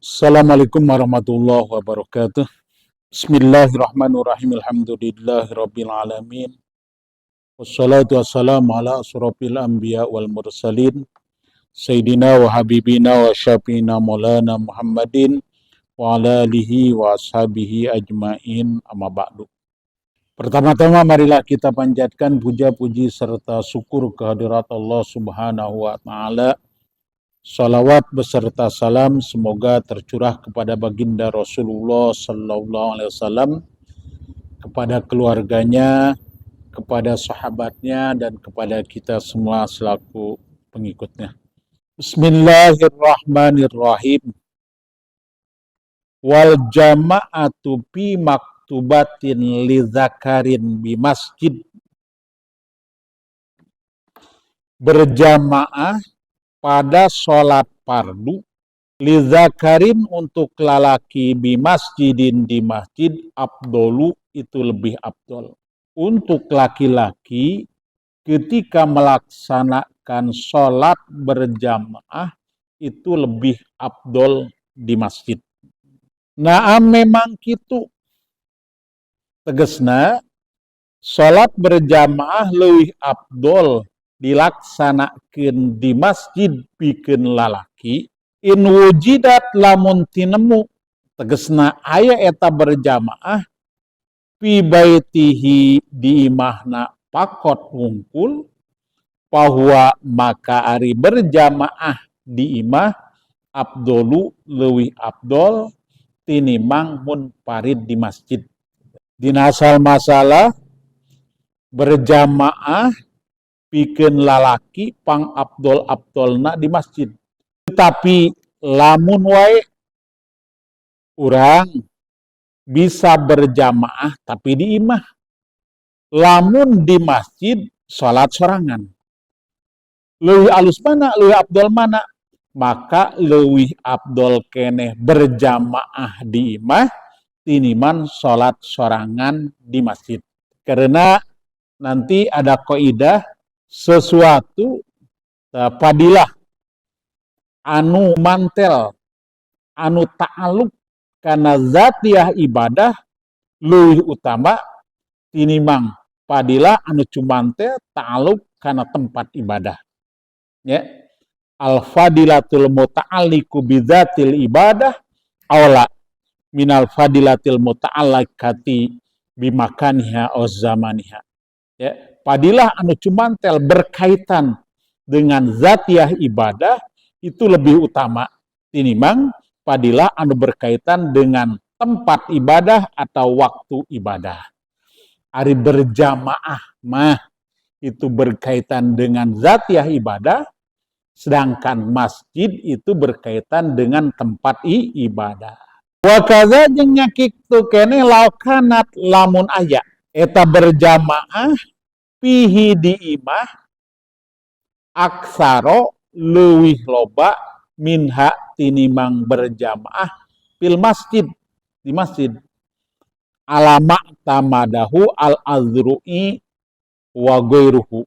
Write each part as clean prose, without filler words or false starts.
Assalamualaikum warahmatullahi wabarakatuh. Bismillahirrahmanirrahim. Alhamdulillahirabbil alamin. Wassalatu wassalamu ala asrofil anbiya wal mursalin. Sayyidina wa habibina wa syafiina maulana Muhammadin wa ala alihi wa ashabihi ajmain, amma ba'du. Pertama-tama marilah kita panjatkan puja-puji serta syukur kehadirat Allah Subhanahu wa taala. Salawat beserta salam semoga tercurah kepada baginda Rasulullah Sallallahu Alaihi Wasallam, kepada keluarganya, kepada sahabatnya, dan kepada kita semua selaku pengikutnya. Bismillahirrahmanirrahim. Wal jama'atu fi maktubatin li zakarin bi masjid. Berjamaah pada sholat fardu li zakarin untuk lelaki bi masjidin di masjid afdolu itu lebih afdol. Untuk laki-laki ketika melaksanakan sholat berjamaah itu lebih afdol di masjid. Nah memang kitu tegesna sholat berjamaah lebih afdol dilaksanakan di masjid bikin lalaki in wujidat lamun tinemu tegesna aya eta berjamaah fi baitihi di imahna pakot wungkul bahwa maka ari berjamaah di imah afdolu leuwih afdol tinimang mun parid di masjid. Dina asal masalah berjamaah bikin lalaki pang abdol-abdolna di masjid. Tetapi lamun wae urang bisa berjamaah tapi di imah. Lamun di masjid salat sorangan. Leuwih alus mana, leuwih abdol mana? Maka leuwih abdol keneh berjamaah di imah tiniman salat sorangan di masjid. Karena nanti ada kaidah sesuatu padilah anu mantel anu ta'aluk karena zatiah ibadah leuwih utama tinimang padilah anu cumantel ta'aluk karena tempat ibadah ya. Al fadilatul muta'alliqu bizatil ibadah aula minal fadilatil muta'alliqati bimakaniha aw zamaniha ya. Padilah anu cumantel berkaitan dengan zatiah ibadah itu lebih utama tinimang padilah anu berkaitan dengan tempat ibadah atau waktu ibadah. Ari berjamaah mah itu berkaitan dengan zatiah ibadah, sedangkan masjid itu berkaitan dengan tempat ibadah. Wa kadza jeung nyakitu keneh laukanat lamun aya eta berjamaah pihi di imah aksaro leuwih loba minha tinimang berjamaah fil masjid di masjid alama tamadahu al azru'i wa ghairuhu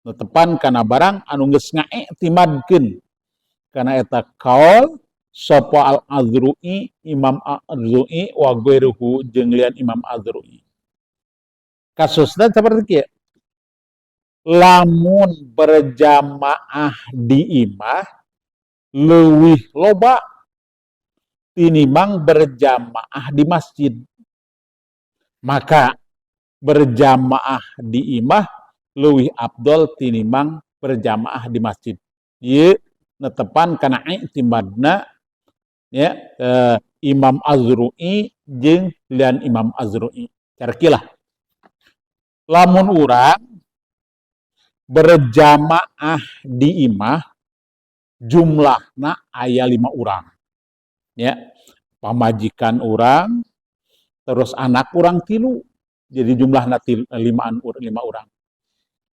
netepan kana barang anu geus ngaiktimadkeun kana eta kaul sapa al azru'i Imam Azru'i wa ghairuhu jeung lian Imam Azru'i. Kasusna seperti kieu. Lamun berjamaah di imah leuwih loba tinimang berjamaah di masjid. Maka berjamaah di imah leuwih afdol tinimang berjamaah di masjid. Ieu netepan kana i'timadna ya Imam Azru'i jeung lian Imam Azru'i. Cara kilah. Lamun urang berjamaah di imah jumlahna aya 5 urang ya, pamajikan urang terus anak urang 3 jadi jumlahna 5 urang.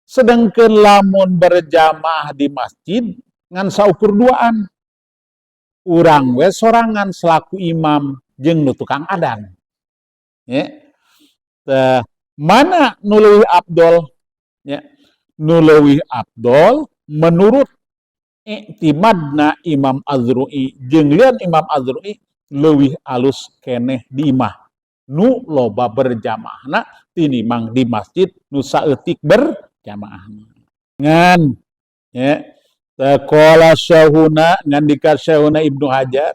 Sedangkan lamun berjamaah di masjid ngan saukur 2an urang we sorangan selaku imam jeung nu tukang adan ya. Mana nu leuwih afdol ya? Nu leuwih afdol menurut i'timadna Imam Azru'i jeung lian Imam Azru'i leuwih alus keneh di imah nu loba berjamaahna tinimbang di masjid nu saeutik berjamaah ngan ya qala syahuna ngan dika syahuna Ibnu Hajar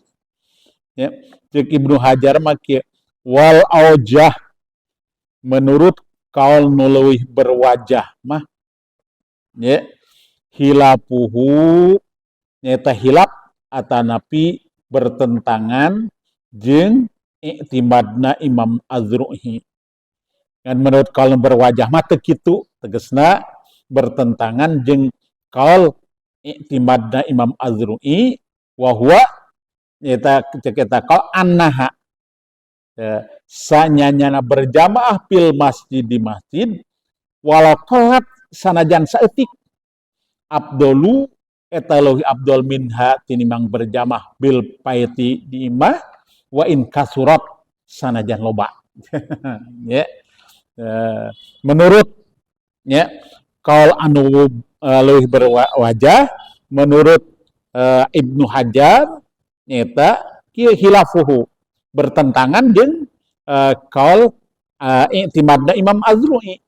ya ceuk Ibnu Hajar mah kieu wal aujah menurut kaul nu leuwih berwajah mah ya hilapuhu nyata hilap atanapi bertentangan jeung i'timadna Imam Azru'i. Dan menurut kaul berwajah mah teu kitu, tegasna bertentangan jeung kaul i'timadna Imam Azru'i wa huwa nyata cek eta kaul annaha sanyanyana berjamaah fil masjid di masjid walau qalat sanajan saeutik abdolu eta leuwih abdol minha tinimbang berjamaah bil paiti di imah wa in kasurat sanajan loba ya menurut ya kaul anu leuwih berwajah menurut Ibnu Hajar nyata kieu hilafuhu bertentangan jeung kaul i'timadna Imam Azru'i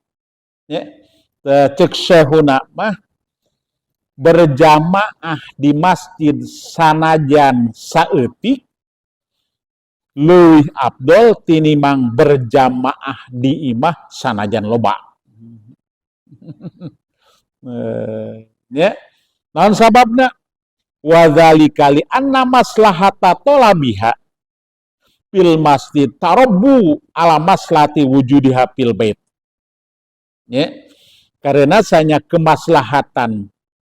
ya cek syahuna mah berjamaah di masjid sanajan saeutik leuwih abdol tinimbang berjamaah di imah sanajan loba. Ya, naon sababna? Wa dzalika li anna maslahata talabiha fil masjid tarabbu ala maslahati wujudiha fil bait. Ya, karena sanya kemaslahatan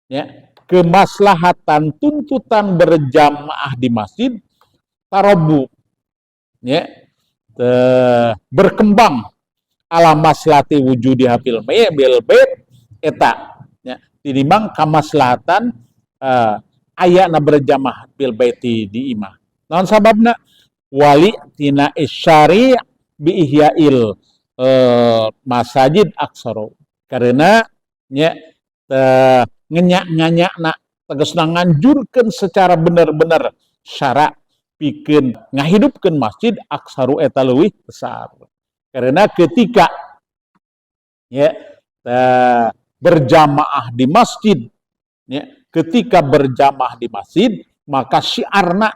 ya kemaslahatan tuntutan berjamaah di masjid tarabu ya berkembang ala maslahati wujudi hafil bil bait eta ya tinimbang kamaslahatan ayana berjamaah bil baiti di imah naon sababna wali tina isyari bi ihyail masajid aksaro karena nya ngenyak-nganyakna tegasna nganjurkeun secara bener-bener syara pikeun ngahidupkeun masjid aksaru eta leuwih besar. Karena ketika ya berjamaah di masjid ya ketika berjamaah di masjid maka syiarna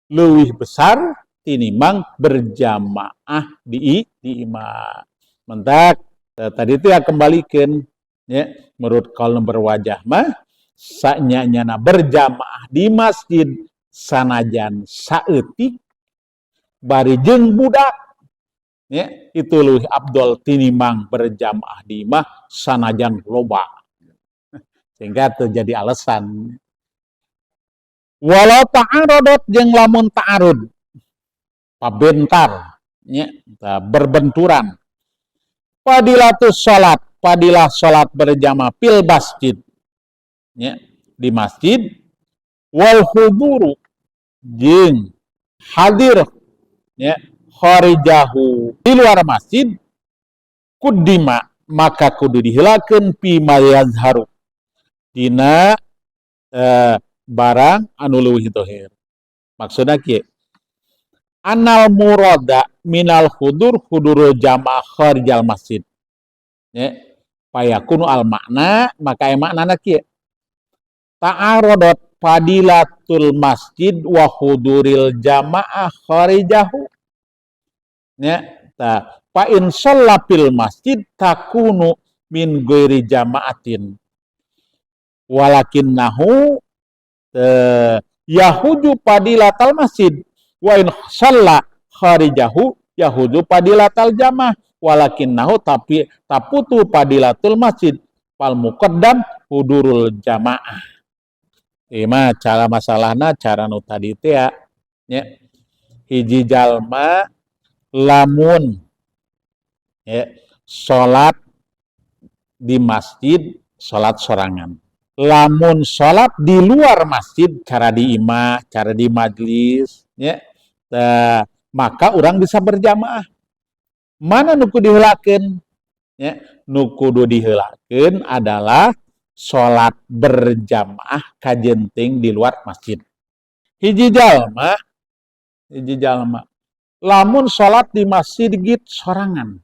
leuwih besar tinimbang berjamaah di imah. Mentak tadi itu ya kembalikan ya menurut kaul berwajah mah sanyanyana berjamaah di masjid sanajan saeutik bari jeung budak ya itu leuwih abdol tinimbang berjamaah di imah sanajan loba sehingga terjadi alasan walau ta'arudot jeung lamun ta'arud pabentar ya berbenturan fadilatus salat fadilah salat berjamaah fil masjid ya di masjid wal huduru jeung hadir ya kharijahu di luar masjid kuddima maka kudu diheulakeun fi ma yazharu dina barang anu leuwih dhahir maksudna kieu anal murada minal hudurul jamaah kharijal masjid ya payakunu al makna maka maknana kieu ta'arodot fadilatul masjid wa huduril jamaah kharijahu ya ta fa in shallafil masjid takunu min ghairi jamaatin walakinnahu yahuju fadilatal masjid wa in shalla kharijahu yahuju fadilatal jamaah walakinnahu tapi taputu fadilatul masjid fal muqaddam hudurul jamaah. Ima cara masalahna cara nu tadi teh ya hiji jalma lamun ya salat di masjid salat sorangan lamun salat di luar masjid cara di imah cara di majlis ya maka orang bisa berjamaah mana nu kudu diheulakeun ya nu kudu diheulakeun adalah salat berjamaah kajenting di luar masjid. Hiji jalma lamun salat di masjid gitu sorangan.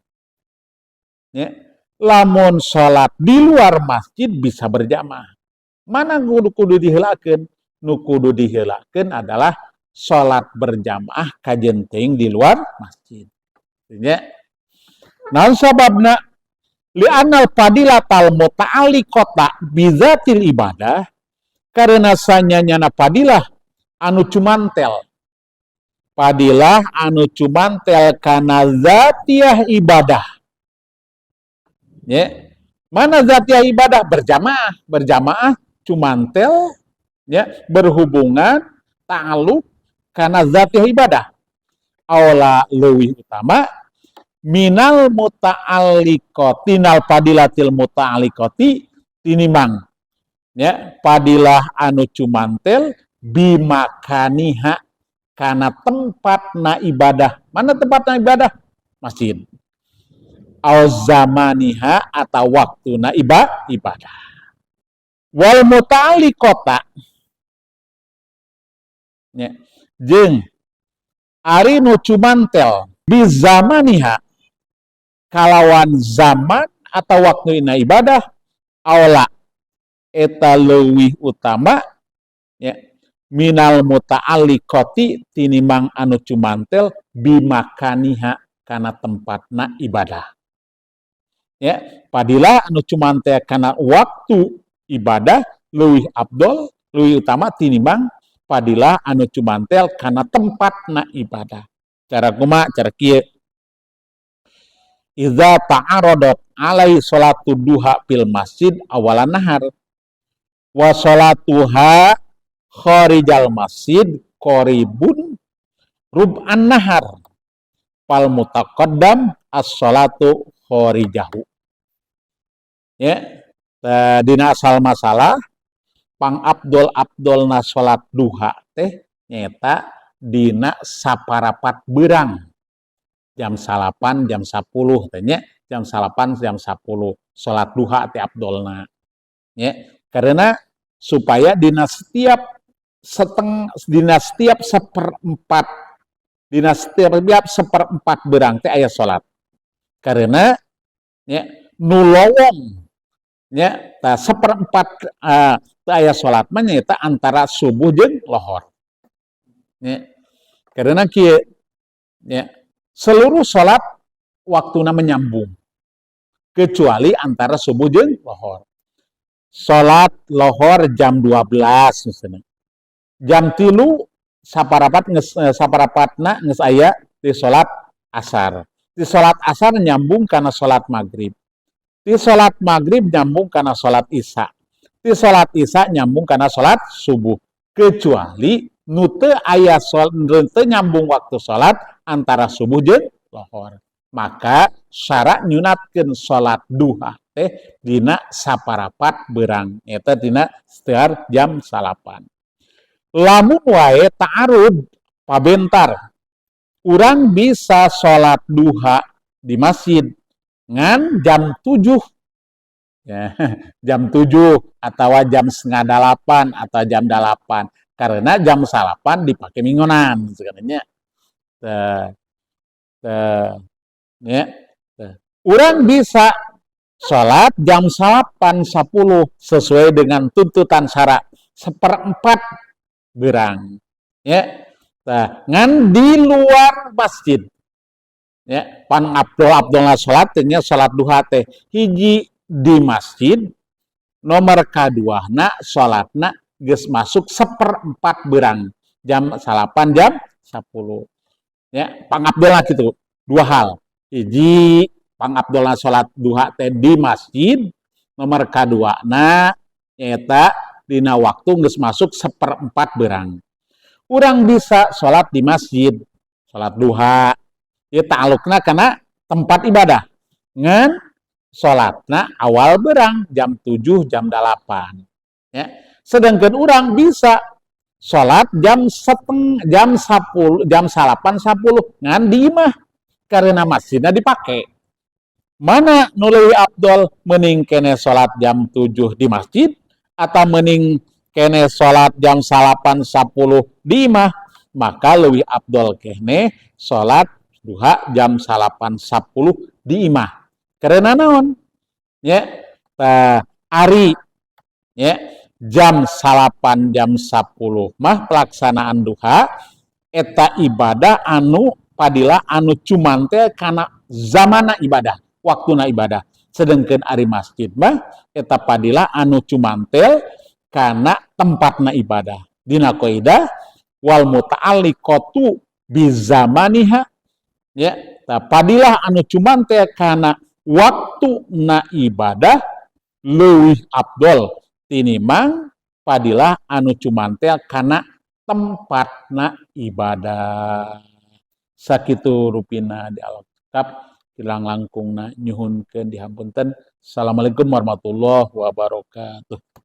Ya. Lamun salat di luar masjid bisa berjamaah. Mana kudu diheulakeun? Nu kudu diheulakeun adalah salat berjamaah kajenting di luar masjid. Ya. Naon sababna? Li'anal fadilatal muta'alliqata bizatil ibadah, karena sanyanya padilah anu cumantel. Padilah anu cumantel kana zatiah ibadah. Ya. Mana zatiah ibadah? Berjamaah cumantel, ya, berhubungan ta'alluq kana zatiah ibadah. Aula leuwih utama minal muta'alliqati nal fadilatil muta'alliqati tinimang, ya, padilah anu cumantel bimakaniha kana tempatna ibadah. Mana tempatna ibadah? Masjid. Au zamaniha atau waktuna ibadah. Wal muta'alliqata, ya, jeung ari nu cumantel bizamaniha kalawan zaman atau waktu ina ibadah, aula eta leuwih utama, ya, minal muta'alliqati tinimang anu cumantel bimakaniha kana tempatna ibadah. Ya, padilah anu cumantel kana waktu ibadah leuwih abdol, leuwih utama tinimang padilah anu cumantel kana tempatna ibadah. Cara kumaha? Cara kieu. Iza ta'aradat alai salatu duha fil masjid awalan nahar wa salatuha kharijal masjid qaribun rub'an nahar fal mutaqaddam as-salatu kharijahu. Ya, dina asal masalah pang abdolna salat duha teh nyata dina saparapat beurang. Jam 8, jam 10 tanya, jam 8, jam 10 salat duha teh abdolna. Ya, karena supaya dina setiap seperempat beurang teh aya salat. Karena, ya, nulowong, ya, seperempat aya salat mah nyata antara subuh jeung lohor. Ya, karena kieu, ya, seluruh salat waktuna menyambung kecuali antara subuh jeung lohor. Salat lohor jam 12 misalnya. Jam 3 saparapatna geus aya di salat asar. Di salat asar nyambung kana salat maghrib. Di salat maghrib nyambung kana salat isya. Di salat isya nyambung kana salat subuh. Kecuali nu teu aya teu nyambung waktu salat antara subuh jeung lohor. Maka syarat nyunatkeun salat duha teh dina saparapat beurang, eta dina sekitar jam 8. Lamun wae ta'arud pabentar, urang bisa salat duha di masjid ngan jam 7. Ya, jam 7 atau jam 7:30 atau jam 8 karena jam 8 dipake mingonan sebenarnya. Ya. Urang bisa salat jam 8:10 sesuai dengan tuntutan syara seperempat beurang. Ya. Ngan di luar masjid. Ya, pan abdol salat nya salat duha teh hiji di masjid, nomor kaduana salatna geus masuk seperempat beurang jam 8 jam 10. Ya, pangabdolna kitu. Dua hal. Hiji pangabdolna salat duha teh di masjid, nomor kaduana eta dina waktu geus masuk seperempat beurang. Urang bisa salat di masjid, salat duha, ieu ta'alluqna kana tempat ibadah. Ngan salatna awal beurang jam 7 jam 8. Ya. Sedangkan urang bisa salat jam 10 jam 8:10 ngan di imah karena masjidna dipake. Mana nu leuwih afdol mending kene salat jam 7 di masjid atau mending kene salat jam 8.10 di imah? Maka lebih afdol kene salat duha jam 8.10 di imah. Karena naon? Ya, ari ya jam 8 jam 10 mah pelaksanaan duha eta ibadah anu padila anu cuman teh kana zamana ibadah, waktuna ibadah. Sedengkeun ari masjid mah eta padila anu cumantel kana tempatna ibadah. Dina kaidah wal muta'alliqatu bizamaniha ya, padilah anu cumantel kana waktuna ibadah leuwih afdol tinimbang padilah anu cumantel kana tempatna ibadah. Sakitu rupina di Alkitab tilang langkungna nyuhunkeun dihampunten. Assalamualaikum warahmatullahi wabarakatuh.